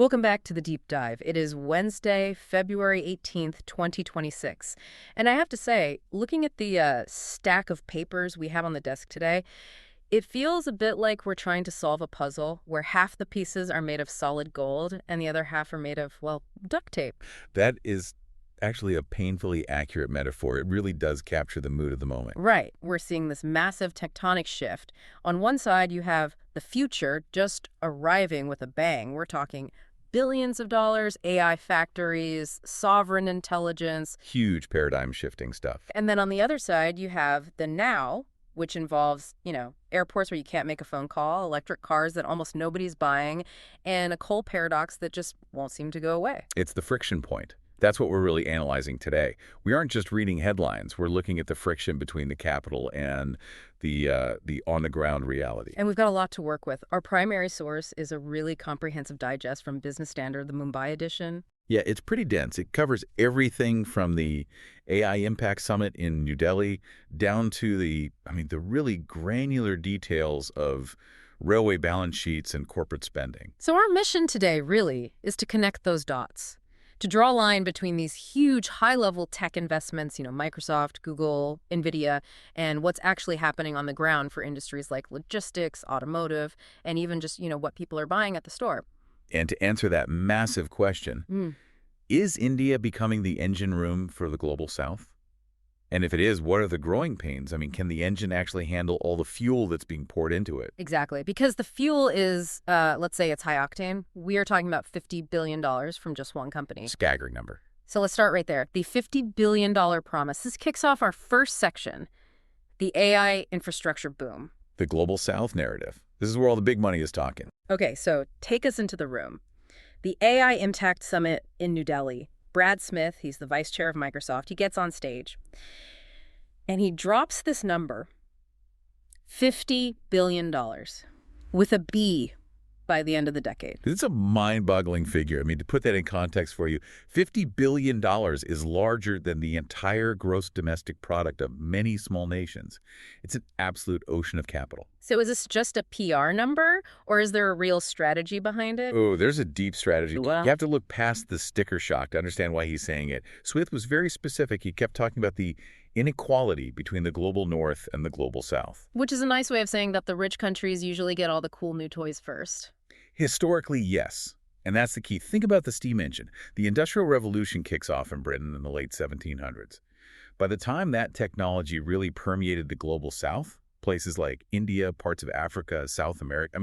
Welcome back to the Deep Dive. It is Wednesday, February 18th, 2026. And I have to say, looking at the stack of papers we have on the desk today, it feels a bit like we're trying to solve a puzzle where half the pieces are made of solid gold and the other half are made of, well, duct tape. That is actually a painfully accurate metaphor. It really does capture the mood of the moment. Right. We're seeing this massive tectonic shift. On one side, you have the future just arriving with a bang. We're talking billions of dollars, AI factories, sovereign intelligence. Huge paradigm-shifting stuff. And then on the other side, you have the now, which involves, airports where you can't make a phone call, electric cars that almost nobody's buying, and a coal paradox that just won't seem to go away. It's the friction point. That's what we're really analyzing today. We aren't just reading headlines. We're looking at the friction between the capital and the on-the-ground reality. And we've got a lot to work with. Our primary source is a really comprehensive digest from Business Standard, the Mumbai edition. Yeah, it's pretty dense. It covers everything from the AI Impact Summit in New Delhi down to the really granular details of railway balance sheets and corporate spending. So our mission today really is to connect those dots, to draw a line between these huge high-level tech investments, Microsoft, Google, Nvidia, and what's actually happening on the ground for industries like logistics, automotive, and even just, what people are buying at the store. And to answer that massive question, is India becoming the engine room for the global south? And if it is, what are the growing pains? Can the engine actually handle all the fuel that's being poured into it? Exactly. Because the fuel is, let's say it's high octane. We are talking about $50 billion from just one company. Staggering number. So let's start right there. The $50 billion promise. This kicks off our first section, the AI infrastructure boom. The global south narrative. This is where all the big money is talking. Okay, so take us into the room. The AI Impact Summit in New Delhi. Brad Smith, he's the vice chair of Microsoft, he gets on stage and he drops this number, $50 billion, with a B by the end of the decade. It's a mind-boggling figure. To put that in context for you, $50 billion is larger than the entire gross domestic product of many small nations. It's an absolute ocean of capital. So is this just a PR number, or is there a real strategy behind it? Oh, there's a deep strategy. Well, you have to look past the sticker shock to understand why he's saying it. Smith was very specific. He kept talking about the inequality between the global north and the global south. Which is a nice way of saying that the rich countries usually get all the cool new toys first. Historically, yes. And that's the key. Think about the steam engine. The Industrial Revolution kicks off in Britain in the late 1700s. By the time that technology really permeated the global south, places like India, parts of Africa, South America,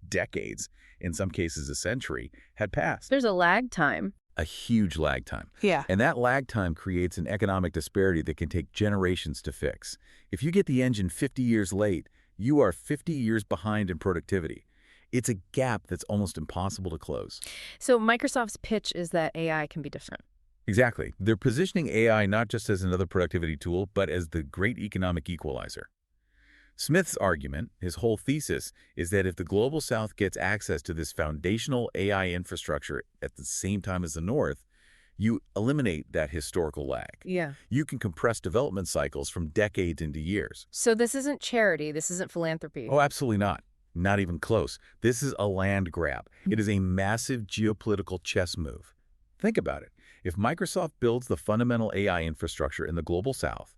decades, in some cases a century, had passed. There's a lag time. A huge lag time. Yeah. And that lag time creates an economic disparity that can take generations to fix. If you get the engine 50 years late, you are 50 years behind in productivity. It's a gap that's almost impossible to close. So Microsoft's pitch is that AI can be different. Exactly. They're positioning AI not just as another productivity tool, but as the great economic equalizer. Smith's argument, his whole thesis, is that if the global south gets access to this foundational AI infrastructure at the same time as the north, you eliminate that historical lag. Yeah. You can compress development cycles from decades into years. So this isn't charity. This isn't philanthropy. Oh, absolutely not. Not even close. This is a land grab. It is a massive geopolitical chess move. Think about it. If Microsoft builds the fundamental AI infrastructure in the global south,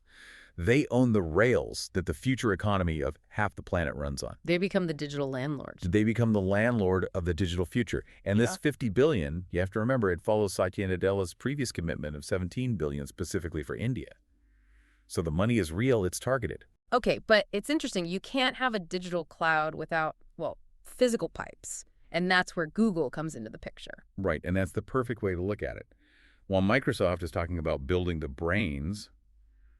they own the rails that the future economy of half the planet runs on. They become the digital landlords. They become the landlord of the digital future. And this $50 billion, you have to remember, it follows Satya Nadella's previous commitment of $17 billion specifically for India. So the money is real, it's targeted. Okay, but it's interesting. You can't have a digital cloud without, physical pipes. And that's where Google comes into the picture. Right, and that's the perfect way to look at it. While Microsoft is talking about building the brains,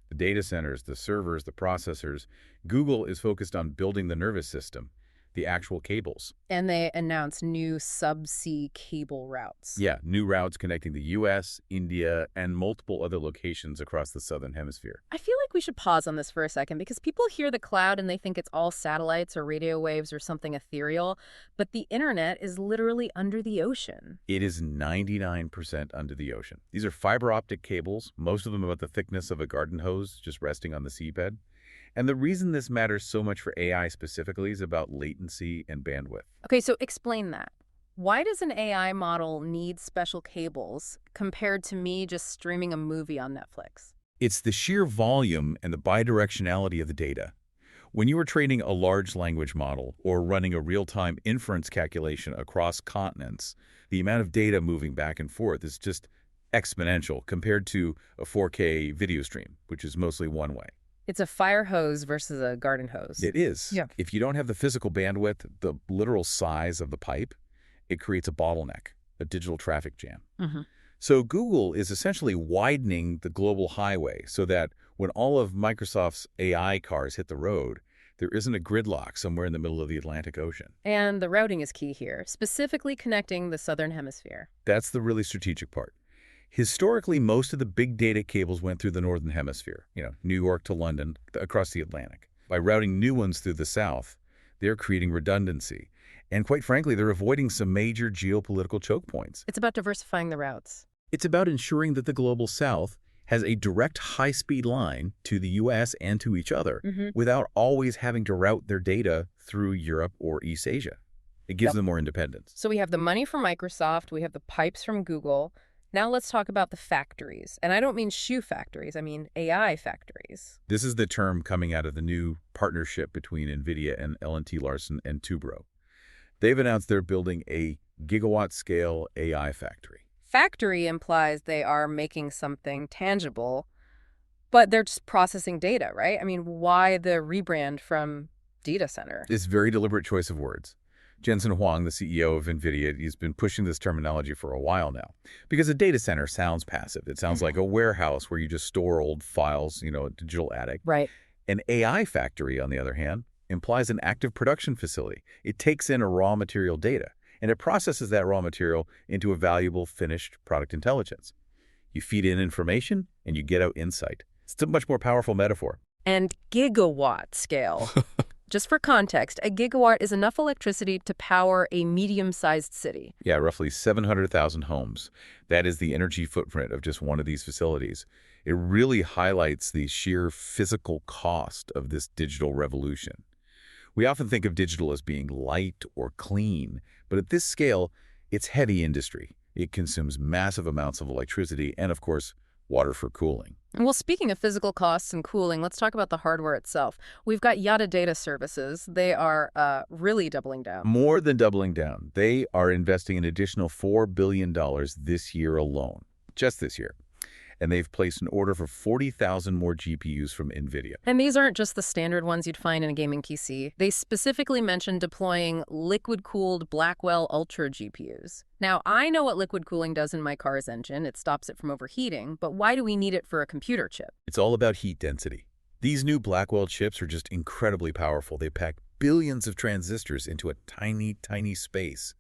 the data centers, the servers, the processors, Google is focused on building the nervous system, the actual cables. And they announced new subsea cable routes. Yeah, new routes connecting the U.S., India, and multiple other locations across the southern hemisphere. I feel like we should pause on this for a second because people hear the cloud and they think it's all satellites or radio waves or something ethereal, but the internet is literally under the ocean. It is 99% under the ocean. These are fiber optic cables, most of them about the thickness of a garden hose just resting on the seabed. And the reason this matters so much for AI specifically is about latency and bandwidth. Okay, so explain that. Why does an AI model need special cables compared to me just streaming a movie on Netflix? It's the sheer volume and the bidirectionality of the data. When you are training a large language model or running a real-time inference calculation across continents, the amount of data moving back and forth is just exponential compared to a 4K video stream, which is mostly one way. It's a fire hose versus a garden hose. It is. Yeah. If you don't have the physical bandwidth, the literal size of the pipe, it creates a bottleneck, a digital traffic jam. Mm-hmm. So Google is essentially widening the global highway so that when all of Microsoft's AI cars hit the road, there isn't a gridlock somewhere in the middle of the Atlantic Ocean. And the routing is key here, specifically connecting the southern hemisphere. That's the really strategic part. Historically, most of the big data cables went through the northern hemisphere, New York to London, across the Atlantic. By routing new ones through the south, they're creating redundancy. And quite frankly, they're avoiding some major geopolitical choke points. It's about diversifying the routes. It's about ensuring that the global south has a direct high-speed line to the U.S. and to each other without always having to route their data through Europe or East Asia. It gives them more independence. So we have the money from Microsoft, we have the pipes from Google. Now let's talk about the factories. And I don't mean shoe factories, I mean AI factories. This is the term coming out of the new partnership between Nvidia and L&T Larsen and Tubro. They've announced they're building a gigawatt-scale AI factory. Factory implies they are making something tangible, but they're just processing data, right? I mean, why the rebrand from data center? It's a very deliberate choice of words. Jensen Huang, the CEO of Nvidia, he's been pushing this terminology for a while now. Because a data center sounds passive. It sounds like a warehouse where you just store old files, a digital attic. Right. An AI factory, on the other hand, implies an active production facility. It takes in a raw material data, and it processes that raw material into a valuable finished product intelligence. You feed in information, and you get out insight. It's a much more powerful metaphor. And gigawatt scale. Just for context, a gigawatt is enough electricity to power a medium-sized city. Yeah, roughly 700,000 homes. That is the energy footprint of just one of these facilities. It really highlights the sheer physical cost of this digital revolution. We often think of digital as being light or clean, but at this scale, it's heavy industry. It consumes massive amounts of electricity and, of course, water for cooling. Well, speaking of physical costs and cooling, let's talk about the hardware itself. We've got Yada Data Services. They are really doubling down. More than doubling down. They are investing an additional $4 billion this year alone, just this year. And they've placed an order for 40,000 more GPUs from Nvidia. And these aren't just the standard ones you'd find in a gaming PC. They specifically mentioned deploying liquid-cooled Blackwell Ultra GPUs. Now, I know what liquid cooling does in my car's engine. It stops it from overheating, but why do we need it for a computer chip? It's all about heat density. These new Blackwell chips are just incredibly powerful. They pack billions of transistors into a tiny, tiny space.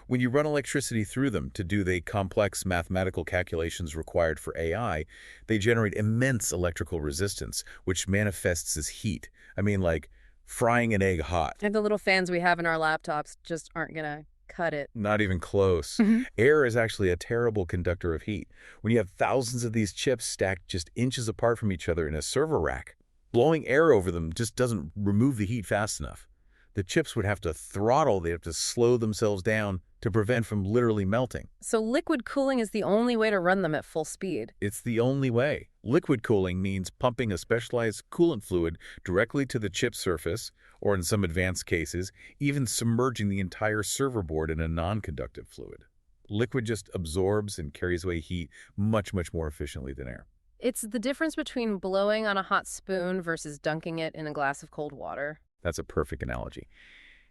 When you run electricity through them to do the complex mathematical calculations required for AI, they generate immense electrical resistance, which manifests as heat. I mean, like frying an egg hot. And the little fans we have in our laptops just aren't going to cut it. Not even close. Air is actually a terrible conductor of heat. When you have thousands of these chips stacked just inches apart from each other in a server rack, blowing air over them just doesn't remove the heat fast enough. The chips would have to throttle, they have to slow themselves down to prevent from literally melting. So liquid cooling is the only way to run them at full speed. It's the only way. Liquid cooling means pumping a specialized coolant fluid directly to the chip surface, or in some advanced cases, even submerging the entire server board in a non-conductive fluid. Liquid just absorbs and carries away heat much, much more efficiently than air. It's the difference between blowing on a hot spoon versus dunking it in a glass of cold water. That's a perfect analogy.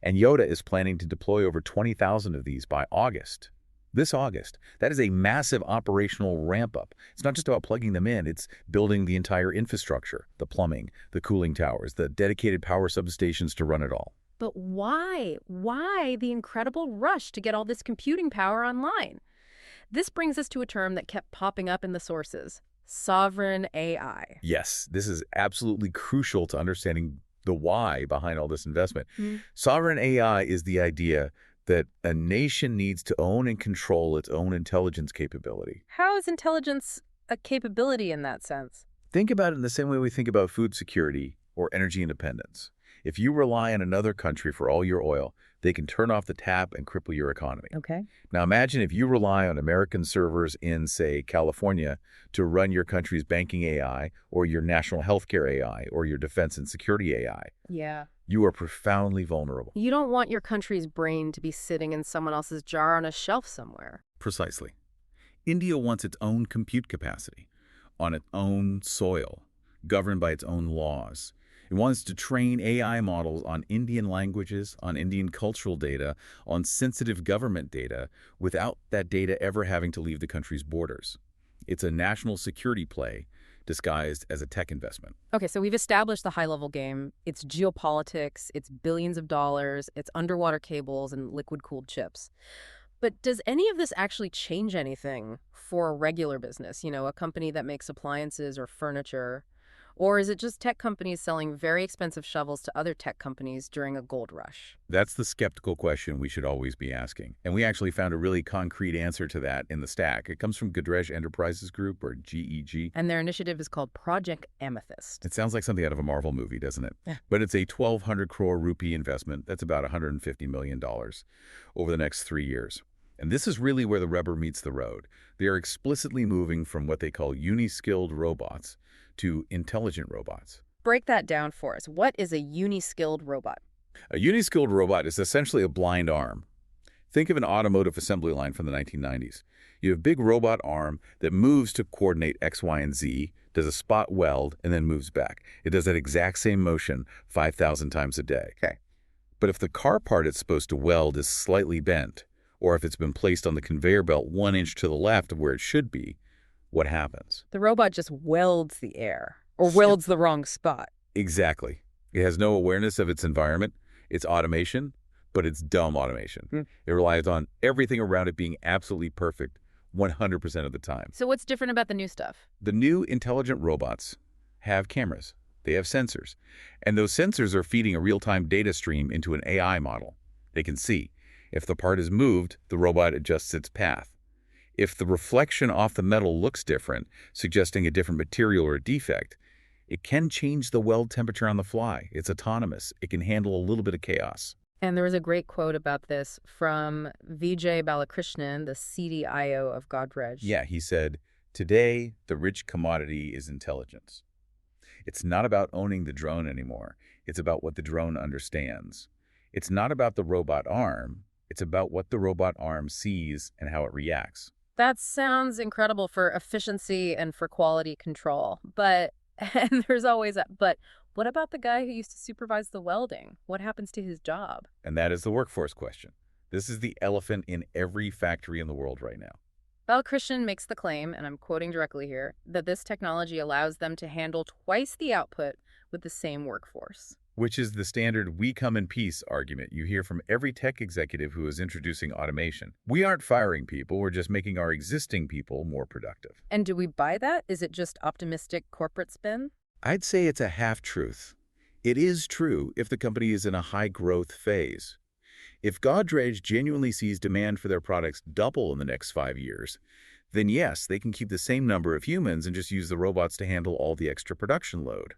And Yoda is planning to deploy over 20,000 of these by August. This August. That is a massive operational ramp-up. It's not just about plugging them in. It's building the entire infrastructure, the plumbing, the cooling towers, the dedicated power substations to run it all. But why? Why the incredible rush to get all this computing power online? This brings us to a term that kept popping up in the sources: sovereign AI. Yes, this is absolutely crucial to understanding the why behind all this investment. Sovereign AI is the idea that a nation needs to own and control its own intelligence capability. How is intelligence a capability in that sense? Think about it in the same way we think about food security or energy independence. If you rely on another country for all your oil, They can turn off the tap and cripple your economy. Okay. Now imagine if you rely on American servers in, say, California to run your country's banking AI or your national healthcare AI or your defense and security AI. Yeah. You are profoundly vulnerable. You don't want your country's brain to be sitting in someone else's jar on a shelf somewhere. Precisely. India wants its own compute capacity, on its own soil, governed by its own laws. It wants to train AI models on Indian languages, on Indian cultural data, on sensitive government data, without that data ever having to leave the country's borders. It's a national security play disguised as a tech investment. Okay, so we've established the high-level game. It's geopolitics, it's billions of dollars, it's underwater cables and liquid-cooled chips. But does any of this actually change anything for a regular business, a company that makes appliances or furniture? Or is it just tech companies selling very expensive shovels to other tech companies during a gold rush? That's the skeptical question we should always be asking. And we actually found a really concrete answer to that in the stack. It comes from Godrej Enterprises Group, or GEG. And their initiative is called Project Amethyst. It sounds like something out of a Marvel movie, doesn't it? Yeah. But it's a 1,200 crore rupee investment. That's about $150 million over the next 3 years. And this is really where the rubber meets the road. They are explicitly moving from what they call uni-skilled robots to intelligent robots. Break that down for us. What is a uni-skilled robot? A uni-skilled robot is essentially a blind arm. Think of an automotive assembly line from the 1990s. You have a big robot arm that moves to coordinate X, Y, and Z, does a spot weld, and then moves back. It does that exact same motion 5,000 times a day. Okay. But if the car part it's supposed to weld is slightly bent, or if it's been placed on the conveyor belt 1 inch to the left of where it should be, what happens? The robot just welds the air, or welds the wrong spot. Exactly. It has no awareness of its environment. It's automation, but it's dumb automation. It relies on everything around it being absolutely perfect 100% of the time. So what's different about the new stuff? The new intelligent robots have cameras. They have sensors. And those sensors are feeding a real-time data stream into an AI model. They can see. If the part is moved, the robot adjusts its path. If the reflection off the metal looks different, suggesting a different material or defect, it can change the weld temperature on the fly. It's autonomous. It can handle a little bit of chaos. And there was a great quote about this from Vijay Balakrishnan, the CDIO of Godrej. Yeah, he said, "Today, the rich commodity is intelligence. It's not about owning the drone anymore. It's about what the drone understands. It's not about the robot arm. It's about what the robot arm sees and how it reacts." That sounds incredible for efficiency and for quality control. But, and there's always a, but what about the guy who used to supervise the welding? What happens to his job? And that is the workforce question. This is the elephant in every factory in the world right now. Balakrishnan makes the claim, and I'm quoting directly here, that this technology allows them to handle twice the output with the same workforce. Which is the standard "we come in peace" argument you hear from every tech executive who is introducing automation. We aren't firing people, we're just making our existing people more productive. And do we buy that? Is it just optimistic corporate spin? I'd say it's a half-truth. It is true if the company is in a high-growth phase. If Godrej genuinely sees demand for their products double in the next 5 years, then yes, they can keep the same number of humans and just use the robots to handle all the extra production load.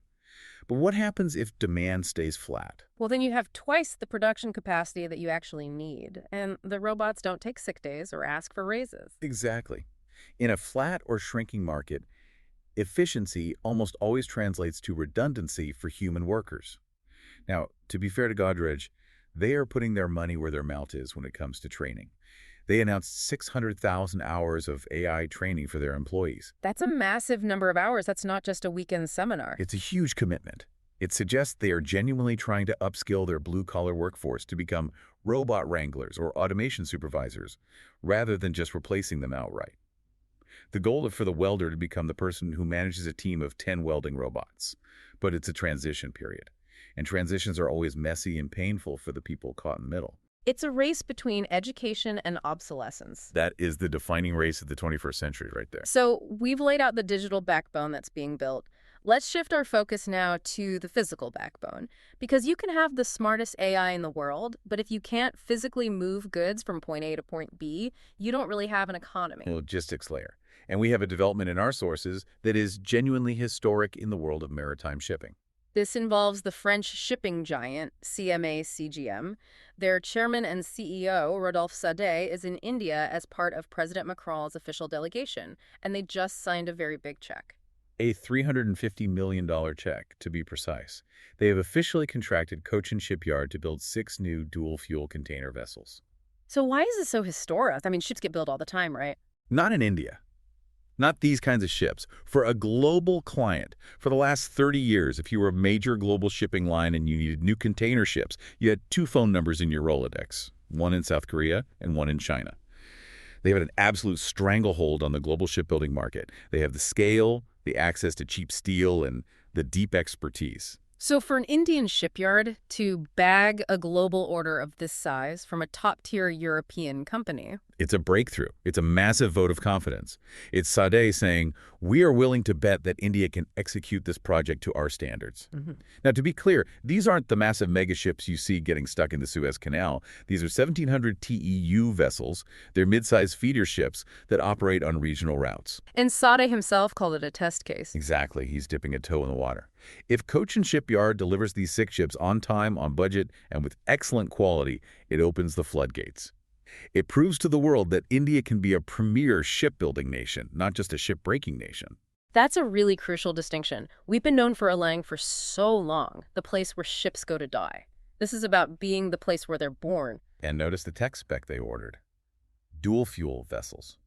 But what happens if demand stays flat? Well, then you have twice the production capacity that you actually need, and the robots don't take sick days or ask for raises. Exactly. In a flat or shrinking market, efficiency almost always translates to redundancy for human workers. Now, to be fair to Godrej, they are putting their money where their mouth is when it comes to training. They announced 600,000 hours of AI training for their employees. That's a massive number of hours. That's not just a weekend seminar. It's a huge commitment. It suggests they are genuinely trying to upskill their blue-collar workforce to become robot wranglers or automation supervisors, rather than just replacing them outright. The goal is for the welder to become the person who manages a team of 10 welding robots. But it's a transition period. And transitions are always messy and painful for the people caught in the middle. It's a race between education and obsolescence. That is the defining race of the 21st century right there. So we've laid out the digital backbone that's being built. Let's shift our focus now to the physical backbone. Because you can have the smartest AI in the world, but if you can't physically move goods from point A to point B, you don't really have an economy. Logistics layer. And we have a development in our sources that is genuinely historic in the world of maritime shipping. This involves the French shipping giant, CMA-CGM. Their chairman and CEO, Rodolphe Saadé, is in India as part of President Macron's official delegation, and they just signed a very big check. A $350 million check, to be precise. They have officially contracted Cochin Shipyard to build 6 new dual-fuel container vessels. So why is this so historic? I mean, ships get built all the time, right? Not in India. Not these kinds of ships. For a global client, for the last 30 years, if you were a major global shipping line and you needed new container ships, you had 2 phone numbers in your Rolodex, one in South Korea and one in China. They have an absolute stranglehold on the global shipbuilding market. They have the scale, the access to cheap steel, and the deep expertise. So for an Indian shipyard to bag a global order of this size from a top-tier European company. It's a breakthrough. It's a massive vote of confidence. It's Saadé saying, we are willing to bet that India can execute this project to our standards. Now, to be clear, these aren't the massive megaships you see getting stuck in the Suez Canal. These are 1,700 TEU vessels. They're mid-sized feeder ships that operate on regional routes. And Saadé himself called it a test case. Exactly. He's dipping a toe in the water. If Cochin Shipyard delivers these 6 ships on time, on budget, and with excellent quality, it opens the floodgates. It proves to the world that India can be a premier shipbuilding nation, not just a shipbreaking nation. That's a really crucial distinction. We've been known for allaying for so long, the place where ships go to die. This is about being the place where they're born. And notice the tech spec they ordered. Dual-fuel vessels.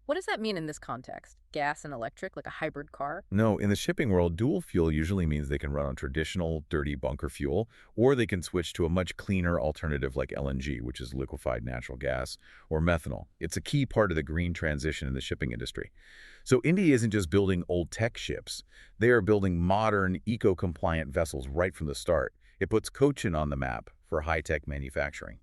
What does that mean in this context? Gas and electric, like a hybrid car? No, in the shipping world, dual fuel usually means they can run on traditional, dirty bunker fuel, or they can switch to a much cleaner alternative like LNG, which is liquefied natural gas, or methanol. It's a key part of the green transition in the shipping industry. So India isn't just building old tech ships. They are building modern, eco-compliant vessels right from the start. It puts Cochin on the map for high-tech manufacturing.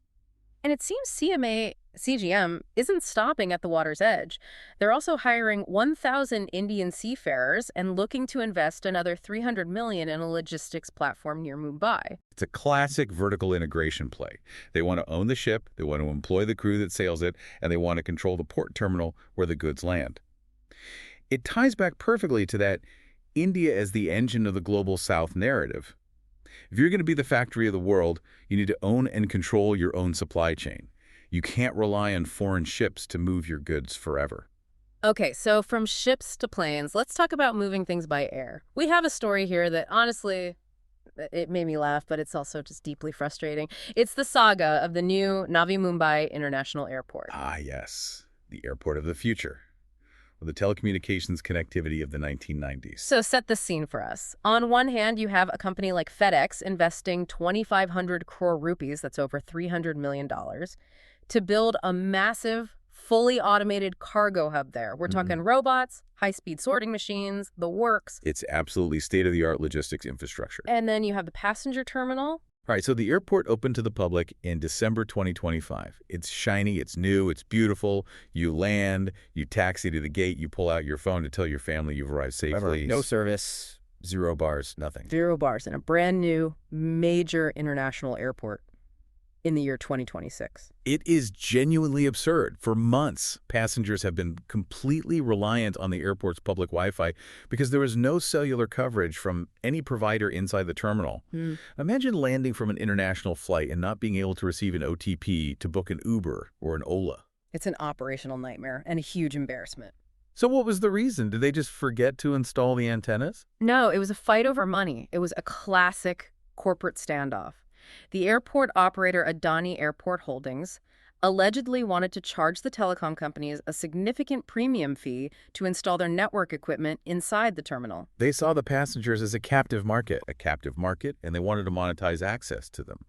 And it seems CMA-CGM isn't stopping at the water's edge. They're also hiring 1,000 Indian seafarers and looking to invest another $300 million in a logistics platform near Mumbai. It's a classic vertical integration play. They want to own the ship, they want to employ the crew that sails it, and they want to control the port terminal where the goods land. It ties back perfectly to that India as the engine of the global South narrative. If you're going to be the factory of the world, you need to own and control your own supply chain. You can't rely on foreign ships to move your goods forever. Okay, so from ships to planes, let's talk about moving things by air. We have a story here that, honestly, it made me laugh, but it's also just deeply frustrating. It's the saga of the new Navi Mumbai International Airport. Ah, yes. The airport of the future. The telecommunications connectivity of the 1990s. So set the scene for us. On one hand, you have a company like FedEx investing 2,500 crore rupees, that's over $300 million, to build a massive, fully automated cargo hub there. We're talking robots, high-speed sorting machines, the works. It's absolutely state-of-the-art logistics infrastructure. And then you have the passenger terminal. All right, so the airport opened to the public in December 2025. It's shiny, it's new, it's beautiful. You land, you taxi to the gate, you pull out your phone to tell your family you've arrived safely. No service. 0 bars, nothing. 0 bars in a brand new major international airport in the year 2026. It is genuinely absurd. For months, passengers have been completely reliant on the airport's public Wi-Fi because there was no cellular coverage from any provider inside the terminal. Imagine landing from an international flight and not being able to receive an OTP to book an Uber or an Ola. It's an operational nightmare and a huge embarrassment. So what was the reason? Did they just forget to install the antennas? No, it was a fight over money. It was a classic corporate standoff. The airport operator Adani Airport Holdings allegedly wanted to charge the telecom companies a significant premium fee to install their network equipment inside the terminal. They saw the passengers as a captive market, and they wanted to monetize access to them.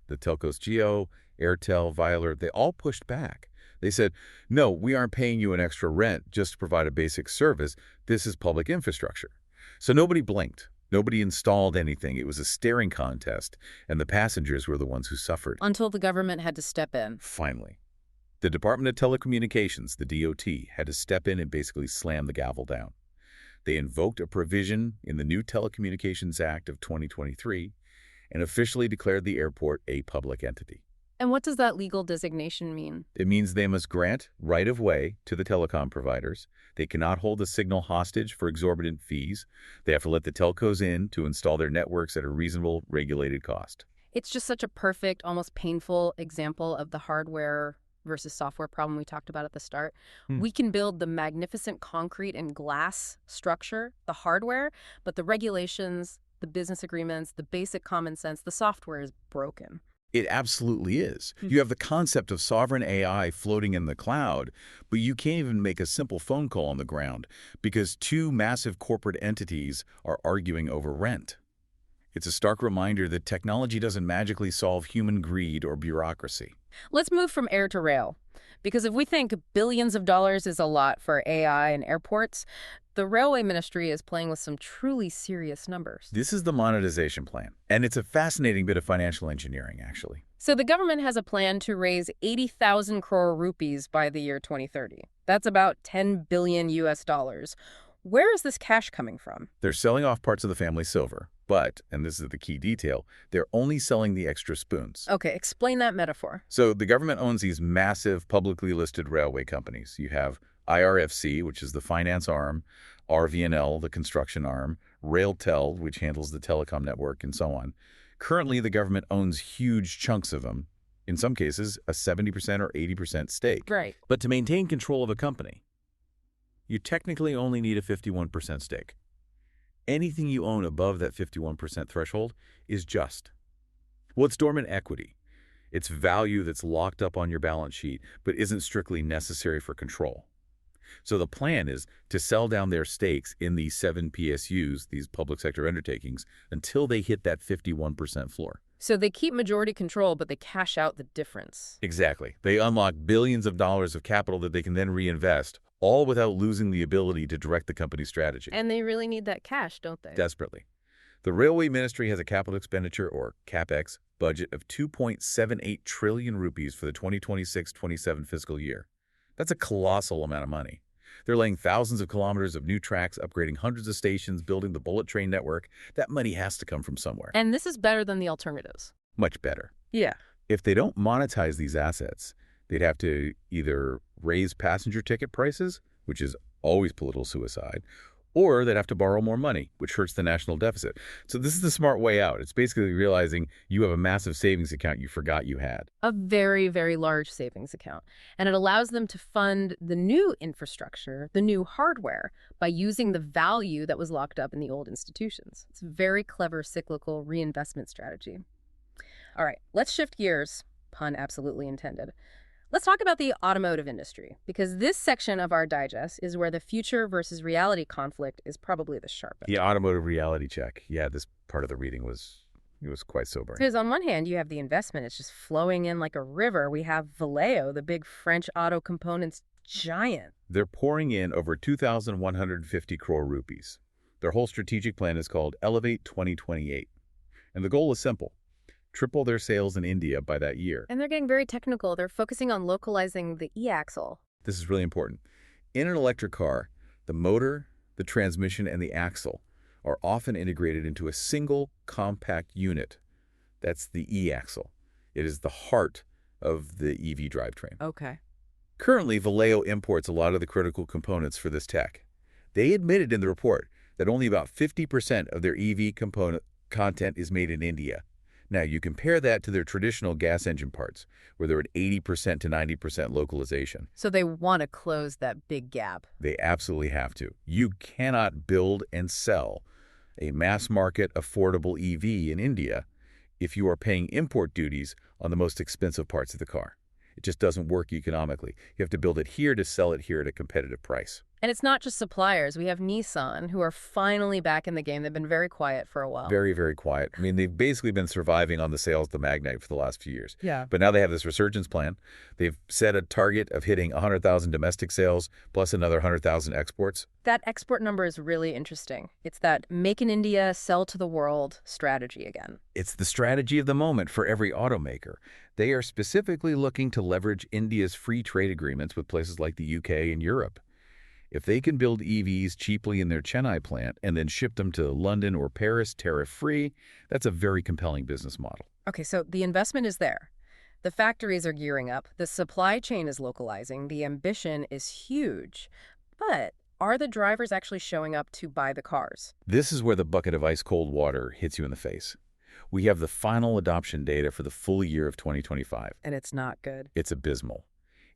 The telcos Jio, Airtel, Vialer, they all pushed back. They said, no, we aren't paying you an extra rent just to provide a basic service. This is public infrastructure. So nobody blinked. Nobody installed anything. It was a staring contest, and the passengers were the ones who suffered. Until the government had to step in. Finally. The Department of Telecommunications, the DOT, had to step in and basically slam the gavel down. They invoked a provision in the new Telecommunications Act of 2023 and officially declared the airport a public entity. And what does that legal designation mean? It means they must grant right-of-way to the telecom providers. They cannot hold the signal hostage for exorbitant fees. They have to let the telcos in to install their networks at a reasonable, regulated cost. It's just such a perfect, almost painful example of the hardware versus software problem we talked about at the start. We can build the magnificent concrete and glass structure, the hardware, but the regulations, the business agreements, the basic common sense, the software is broken. It absolutely is. You have the concept of sovereign AI floating in the cloud, but you can't even make a simple phone call on the ground because two massive corporate entities are arguing over rent. It's a stark reminder that technology doesn't magically solve human greed or bureaucracy. Let's move from air to rail. Because if we think billions of dollars is a lot for AI and airports, the railway ministry is playing with some truly serious numbers. This is the monetization plan, and it's a fascinating bit of financial engineering, actually. So the government has a plan to raise 80,000 crore rupees by the year 2030. That's about 10 billion US dollars. Where is this cash coming from? They're selling off parts of the family silver, but, and this is the key detail, they're only selling the extra spoons. Okay, explain that metaphor. So the government owns these massive publicly listed railway companies. You have IRFC, which is the finance arm, RVNL, the construction arm, RailTel, which handles the telecom network, and so on. Currently, the government owns huge chunks of them, in some cases, a 70% or 80% stake. Right. But to maintain control of a company, you technically only need a 51% stake. Anything you own above that 51% threshold is just. Well, it's dormant equity. It's value that's locked up on your balance sheet, but isn't strictly necessary for control. So the plan is to sell down their stakes in these 7 PSUs, these public sector undertakings, until they hit that 51% floor. So they keep majority control, but they cash out the difference. Exactly. They unlock billions of dollars of capital that they can then reinvest, all without losing the ability to direct the company's strategy. And they really need that cash, don't they? Desperately. The Railway Ministry has a capital expenditure, or CapEx, budget of 2.78 trillion rupees for the 2026-27 fiscal year. That's a colossal amount of money. They're laying thousands of kilometers of new tracks, upgrading hundreds of stations, building the bullet train network. That money has to come from somewhere. And this is better than the alternatives. Much better. Yeah. If they don't monetize these assets, they'd have to either raise passenger ticket prices, which is always political suicide, or they'd have to borrow more money, which hurts the national deficit. So this is the smart way out. It's basically realizing you have a massive savings account you forgot you had. A very, very large savings account. And it allows them to fund the new infrastructure, the new hardware, by using the value that was locked up in the old institutions. It's a very clever cyclical reinvestment strategy. All right, let's shift gears, pun absolutely intended. Let's talk about the automotive industry, because this section of our digest is where the future versus reality conflict is probably the sharpest. The automotive reality check. Yeah, this part of the reading was quite sobering. Because on one hand, you have the investment. It's just flowing in like a river. We have Valeo, the big French auto components giant. They're pouring in over 2,150 crore rupees. Their whole strategic plan is called Elevate 2028. And the goal is simple. Triple their sales in India by that year. And they're getting very technical. They're focusing on localizing the e-axle. This is really important. In an electric car, the motor, the transmission, and the axle are often integrated into a single compact unit. That's the e-axle. It is the heart of the EV drivetrain. Okay. Currently, Valeo imports a lot of the critical components for this tech. They admitted in the report that only about 50% of their EV component content is made in India. Now, you compare that to their traditional gas engine parts, where they're at 80% to 90% localization. So they want to close that big gap. They absolutely have to. You cannot build and sell a mass-market, affordable EV in India if you are paying import duties on the most expensive parts of the car. It just doesn't work economically. You have to build it here to sell it here at a competitive price. And it's not just suppliers. We have Nissan, who are finally back in the game. They've been very quiet for a while. Very, very quiet. I mean, they've basically been surviving on the sales of the Magnite for the last few years. Yeah. But now they have this resurgence plan. They've set a target of hitting 100,000 domestic sales plus another 100,000 exports. That export number is really interesting. It's that make in India, sell to the world strategy again. It's the strategy of the moment for every automaker. They are specifically looking to leverage India's free trade agreements with places like the UK and Europe. If they can build EVs cheaply in their Chennai plant and then ship them to London or Paris tariff-free, that's a very compelling business model. Okay, so the investment is there. The factories are gearing up, the supply chain is localizing, the ambition is huge. But are the drivers actually showing up to buy the cars? This is where the bucket of ice-cold water hits you in the face. We have the final adoption data for the full year of 2025. And it's not good. It's abysmal.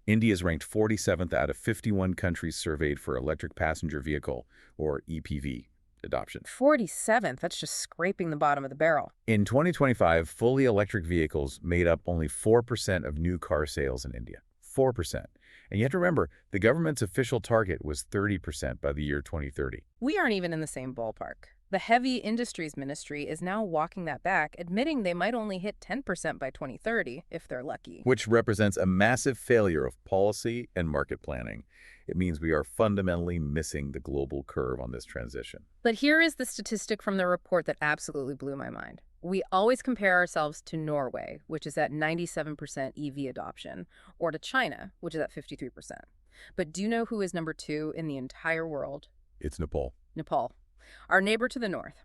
India is ranked 47th out of 51 countries surveyed for electric passenger vehicle, or EPV, adoption. 47th, that's just scraping the bottom of the barrel. In 2025, fully electric vehicles made up only 4% of new car sales in India. 4%. And you have to remember, the government's official target was 30% by the year 2030. We aren't even in the same ballpark. The Heavy Industries Ministry is now walking that back, admitting they might only hit 10% by 2030, if they're lucky. Which represents a massive failure of policy and market planning. It means we are fundamentally missing the global curve on this transition. But here is the statistic from the report that absolutely blew my mind. We always compare ourselves to Norway, which is at 97% EV adoption, or to China, which is at 53%. But do you know who is number 2 in the entire world? It's Nepal. Nepal. Our neighbor to the north.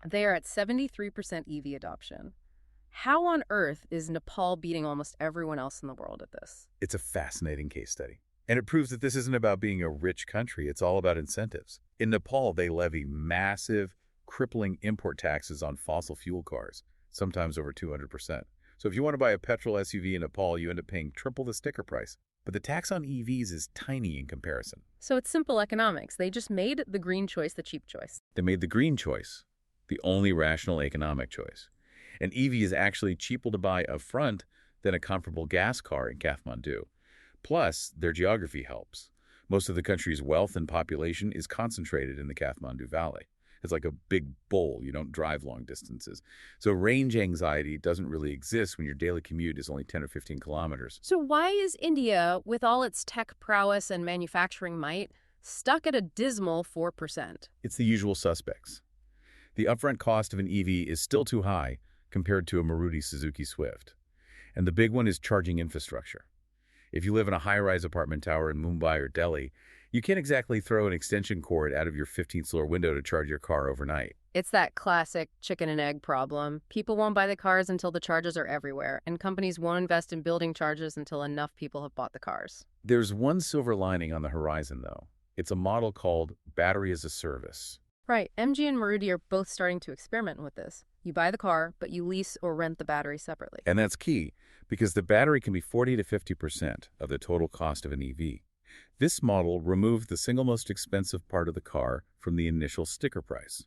They are at 73% EV adoption. How on earth is Nepal beating almost everyone else in the world at this? It's a fascinating case study. And it proves that this isn't about being a rich country. It's all about incentives. In Nepal, they levy massive, crippling import taxes on fossil fuel cars, sometimes over 200%. So if you want to buy a petrol SUV in Nepal, you end up paying triple the sticker price. But the tax on EVs is tiny in comparison. So it's simple economics. They just made the green choice the cheap choice. They made the green choice the only rational economic choice. An EV is actually cheaper to buy upfront than a comparable gas car in Kathmandu. Plus, their geography helps. Most of the country's wealth and population is concentrated in the Kathmandu Valley. It's like a big bowl. You don't drive long distances. So range anxiety doesn't really exist when your daily commute is only 10 or 15 kilometers. So why is India, with all its tech prowess and manufacturing might, stuck at a dismal 4%? It's the usual suspects. The upfront cost of an EV is still too high compared to a Maruti Suzuki Swift. And the big one is charging infrastructure. If you live in a high-rise apartment tower in Mumbai or Delhi, you can't exactly throw an extension cord out of your 15th floor window to charge your car overnight. It's that classic chicken and egg problem. People won't buy the cars until the chargers are everywhere, and companies won't invest in building chargers until enough people have bought the cars. There's one silver lining on the horizon, though. It's a model called battery as a service. Right. MG and Maruti are both starting to experiment with this. You buy the car, but you lease or rent the battery separately. And that's key, because the battery can be 40 to 50% of the total cost of an EV. This model removed the single most expensive part of the car from the initial sticker price.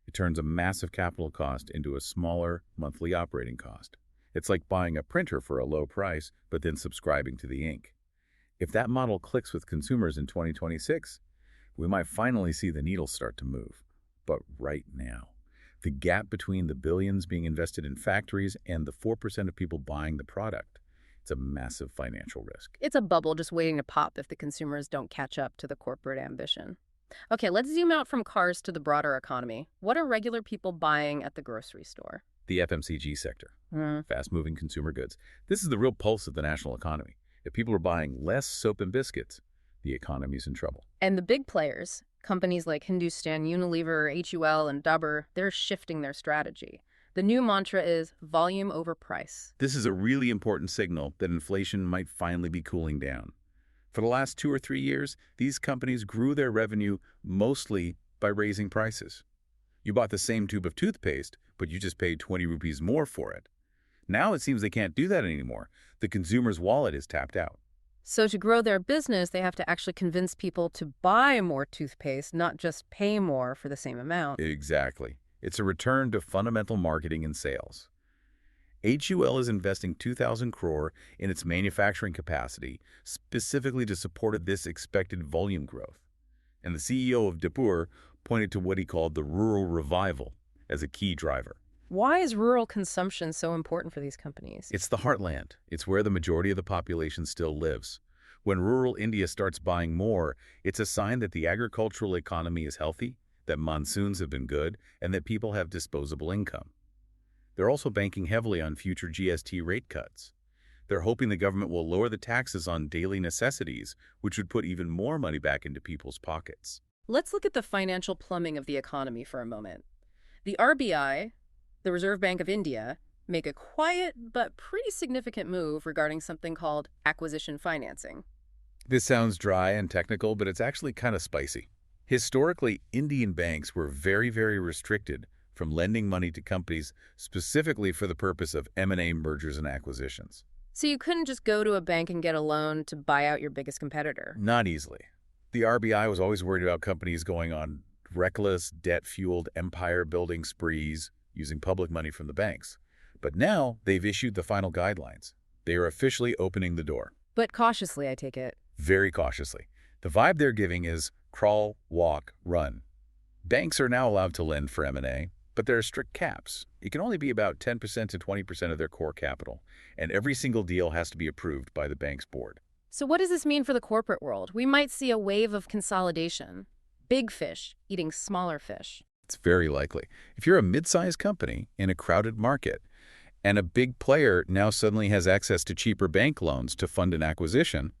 It turns a massive capital cost into a smaller monthly operating cost. It's like buying a printer for a low price, but then subscribing to the ink. If that model clicks with consumers in 2026, we might finally see the needle start to move. But right now, the gap between the billions being invested in factories and the 4% of people buying the product, it's a massive financial risk. It's a bubble just waiting to pop if the consumers don't catch up to the corporate ambition. Okay, let's zoom out from cars to the broader economy. What are regular people buying at the grocery store? The FMCG sector, fast-moving consumer goods. This is the real pulse of the national economy. If people are buying less soap and biscuits, the economy's in trouble. And the big players, companies like Hindustan Unilever, HUL, and Dabur, they're shifting their strategy. The new mantra is volume over price. This is a really important signal that inflation might finally be cooling down. For the last 2 or 3 years, these companies grew their revenue mostly by raising prices. You bought the same tube of toothpaste, but you just paid 20 rupees more for it. Now it seems they can't do that anymore. The consumer's wallet is tapped out. So to grow their business, they have to actually convince people to buy more toothpaste, not just pay more for the same amount. Exactly. It's a return to fundamental marketing and sales. HUL is investing 2,000 crore in its manufacturing capacity, specifically to support this expected volume growth. And the CEO of Dabur pointed to what he called the rural revival as a key driver. Why is rural consumption so important for these companies? It's the heartland. It's where the majority of the population still lives. When rural India starts buying more, it's a sign that the agricultural economy is healthy, that monsoons have been good, and that people have disposable income. They're also banking heavily on future GST rate cuts. They're hoping the government will lower the taxes on daily necessities, which would put even more money back into people's pockets. Let's look at the financial plumbing of the economy for a moment. The RBI, the Reserve Bank of India, make a quiet but pretty significant move regarding something called acquisition financing. This sounds dry and technical, but it's actually kind of spicy. Historically, Indian banks were very, very restricted from lending money to companies specifically for the purpose of M&A mergers and acquisitions. So you couldn't just go to a bank and get a loan to buy out your biggest competitor. Not easily. The RBI was always worried about companies going on reckless, debt-fueled empire-building sprees using public money from the banks. But now they've issued the final guidelines. They are officially opening the door. But cautiously, I take it. Very cautiously. The vibe they're giving is crawl, walk, run. Banks are now allowed to lend for M&A, but there are strict caps. It can only be about 10% to 20% of their core capital, and every single deal has to be approved by the bank's board. So what does this mean for the corporate world? We might see a wave of consolidation. Big fish eating smaller fish. It's very likely. If you're a mid-sized company in a crowded market, and a big player now suddenly has access to cheaper bank loans to fund an acquisition,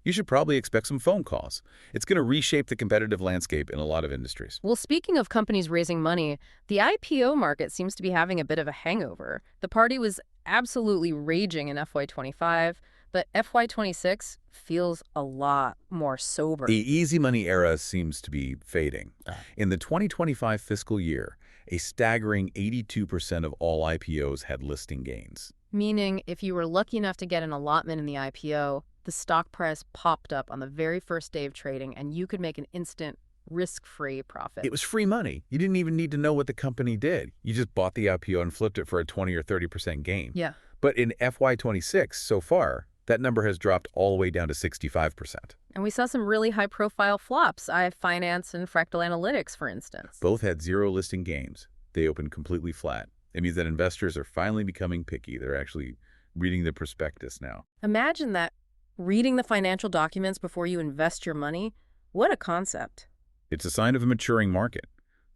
you should probably expect some phone calls. It's going to reshape the competitive landscape in a lot of industries. Well, speaking of companies raising money, the IPO market seems to be having a bit of a hangover. The party was absolutely raging in FY25, but FY26 feels a lot more sober. The easy money era seems to be fading. In the 2025 fiscal year, a staggering 82% of all IPOs had listing gains. Meaning, if you were lucky enough to get an allotment in the IPO, the stock price popped up on the very first day of trading, and you could make an instant, risk-free profit. It was free money. You didn't even need to know what the company did. You just bought the IPO and flipped it for a 20 or 30% gain. Yeah. But in FY26, so far, that number has dropped all the way down to 65%. And we saw some really high-profile flops, iFinance and Fractal Analytics, for instance. Both had zero listing gains. They opened completely flat. It means that investors are finally becoming picky. They're actually reading the prospectus now. Imagine that, reading the financial documents before you invest your money. What a concept. It's a sign of a maturing market.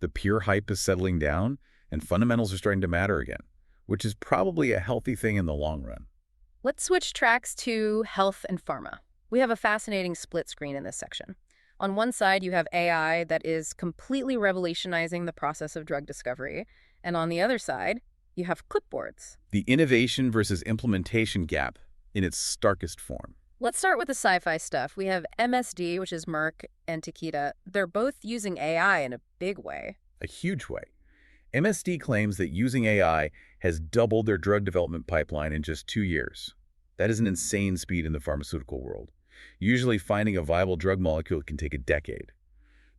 The pure hype is settling down, and fundamentals are starting to matter again, which is probably a healthy thing in the long run. Let's switch tracks to health and pharma. We have a fascinating split screen in this section. On one side, you have AI that is completely revolutionizing the process of drug discovery. And on the other side, you have clipboards. The innovation versus implementation gap in its starkest form. Let's start with the sci-fi stuff. We have MSD, which is Merck, and Takeda. They're both using AI in a big way. A huge way. MSD claims that using AI has doubled their drug development pipeline in just 2 years. That is an insane speed in the pharmaceutical world. Usually finding a viable drug molecule can take a decade.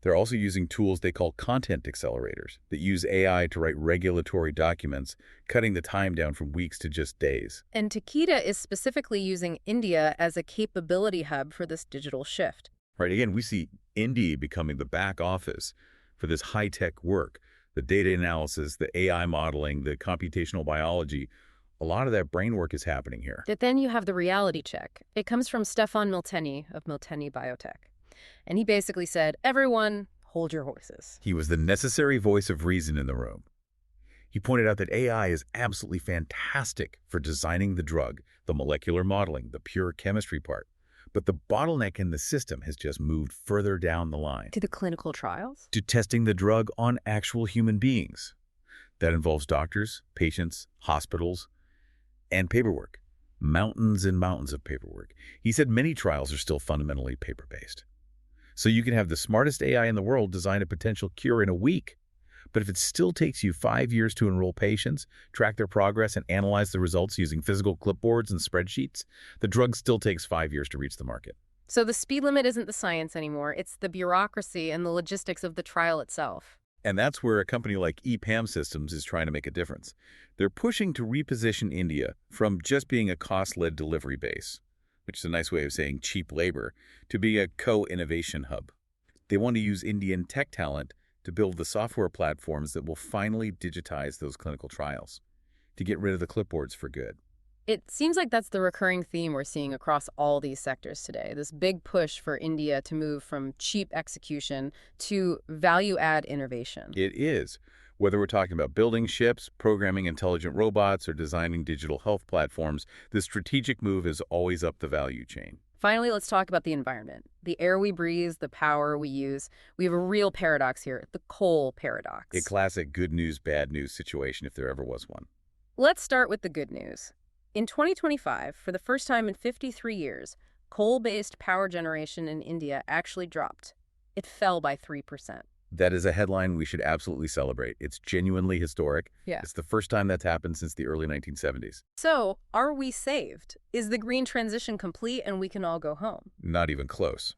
They're also using tools they call content accelerators that use AI to write regulatory documents, cutting the time down from weeks to just days. And Takeda is specifically using India as a capability hub for this digital shift. Right, again, we see India becoming the back office for this high-tech work, the data analysis, the AI modeling, the computational biology. A lot of that brain work is happening here. But then you have the reality check. It comes from Stefan Miltenyi of Miltenyi Biotech. And he basically said, everyone, hold your horses. He was the necessary voice of reason in the room. He pointed out that AI is absolutely fantastic for designing the drug, the molecular modeling, the pure chemistry part. But the bottleneck in the system has just moved further down the line. To the clinical trials? To testing the drug on actual human beings. That involves doctors, patients, hospitals, and paperwork. Mountains and mountains of paperwork. He said many trials are still fundamentally paper-based. So you can have the smartest AI in the world design a potential cure in a week. But if it still takes you 5 years to enroll patients, track their progress, and analyze the results using physical clipboards and spreadsheets, the drug still takes 5 years to reach the market. So the speed limit isn't the science anymore. It's the bureaucracy and the logistics of the trial itself. And that's where a company like EPAM Systems is trying to make a difference. They're pushing to reposition India from just being a cost-led delivery base, which is a nice way of saying cheap labor, to be a co-innovation hub. They want to use Indian tech talent to build the software platforms that will finally digitize those clinical trials, to get rid of the clipboards for good. It seems like that's the recurring theme we're seeing across all these sectors today, this big push for India to move from cheap execution to value-add innovation. It is. Whether we're talking about building ships, programming intelligent robots, or designing digital health platforms, the strategic move is always up the value chain. Finally, let's talk about the environment. The air we breathe, the power we use. We have a real paradox here, the coal paradox. A classic good news, bad news situation if there ever was one. Let's start with the good news. In 2025, for the first time in 53 years, coal-based power generation in India actually dropped. It fell by 3%. That is a headline we should absolutely celebrate. It's genuinely historic. Yeah. It's the first time that's happened since the early 1970s. So, are we saved? Is the green transition complete and we can all go home? Not even close.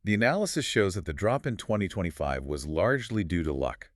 The analysis shows that the drop in 2025 was largely due to luck.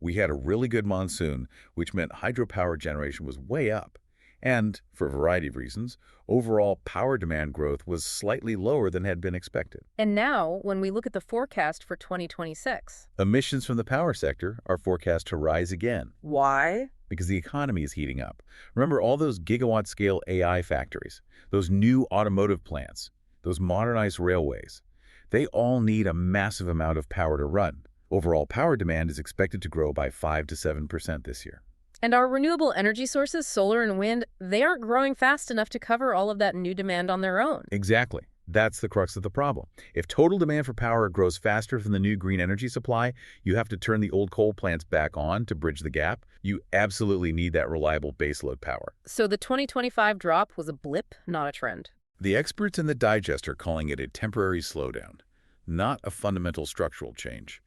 We had a really good monsoon, which meant hydropower generation was way up. And, for a variety of reasons, overall power demand growth was slightly lower than had been expected. And now, when we look at the forecast for 2026. Emissions from the power sector are forecast to rise again Why? because the economy is heating up. Remember all those gigawatt-scale AI factories, those new automotive plants, those modernized railways. They all need a massive amount of power to run. Overall power demand is expected to grow by 5 to 7% this year. And our renewable energy sources, solar and wind, they aren't growing fast enough to cover all of that new demand on their own. Exactly. That's the crux of the problem. If total demand for power grows faster than the new green energy supply, you have to turn the old coal plants back on to bridge the gap. You absolutely need that reliable baseload power. So the 2025 drop was a blip, not a trend. The experts in the digest are calling it a temporary slowdown, not a fundamental structural change.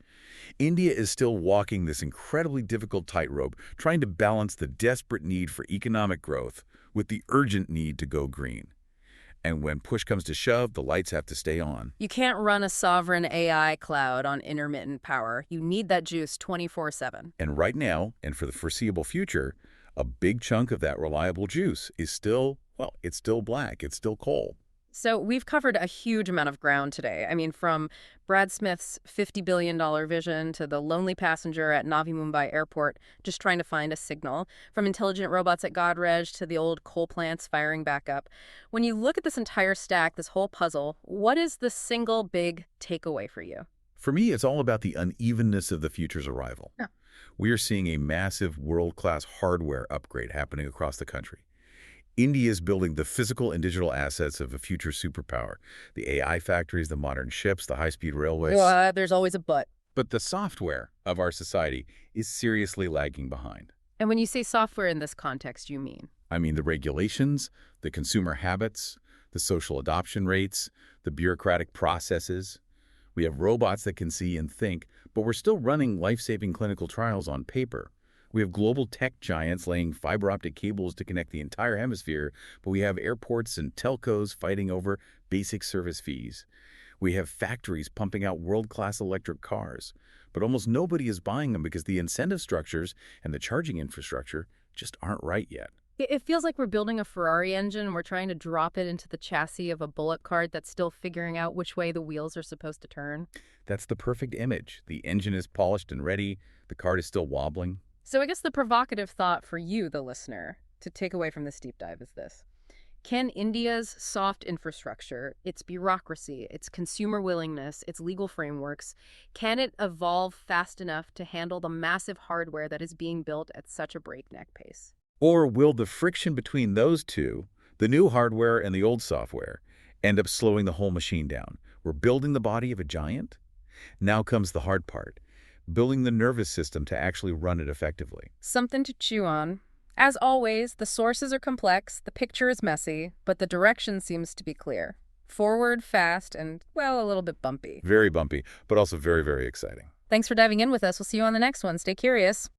India is still walking this incredibly difficult tightrope, trying to balance the desperate need for economic growth with the urgent need to go green. And when push comes to shove, the lights have to stay on. You can't run a sovereign AI cloud on intermittent power. You need that juice 24/7. And right now, and for the foreseeable future, a big chunk of that reliable juice is still, well, it's still black, it's still coal. So we've covered a huge amount of ground today. I mean, from Brad Smith's $50 billion vision to the lonely passenger at Navi Mumbai airport just trying to find a signal, from intelligent robots at Godrej to the old coal plants firing back up. When you look at this entire stack, this whole puzzle, what is the single big takeaway for you? For me, it's all about the unevenness of the future's arrival. Yeah. We are seeing a massive world-class hardware upgrade happening across the country. India is building the physical and digital assets of a future superpower. The AI factories, the modern ships, the high-speed railways. There's always a but. But the software of our society is seriously lagging behind. And when you say software in this context, you mean? I mean the regulations, the consumer habits, the social adoption rates, the bureaucratic processes. We have robots that can see and think, but we're still running life-saving clinical trials on paper. We have global tech giants laying fiber optic cables to connect the entire hemisphere, but we have airports and telcos fighting over basic service fees. We have factories pumping out world-class electric cars, but almost nobody is buying them because the incentive structures and the charging infrastructure just aren't right yet. It feels like we're building a Ferrari engine and we're trying to drop it into the chassis of a bullock cart that's still figuring out which way the wheels are supposed to turn. That's the perfect image. The engine is polished and ready. The cart is still wobbling. So I guess the provocative thought for you, the listener, to take away from this deep dive is this. Can India's soft infrastructure, its bureaucracy, its consumer willingness, its legal frameworks, can it evolve fast enough to handle the massive hardware that is being built at such a breakneck pace? Or will the friction between those two, the new hardware and the old software, end up slowing the whole machine down? We're building the body of a giant. Now comes the hard part. Building the nervous system to actually run it effectively. Something to chew on. As always, the sources are complex, the picture is messy, but the direction seems to be clear. Forward, fast, and, well, a little bit bumpy. Very bumpy, but also very, very exciting. Thanks for diving in with us. We'll see you on the next one. Stay curious.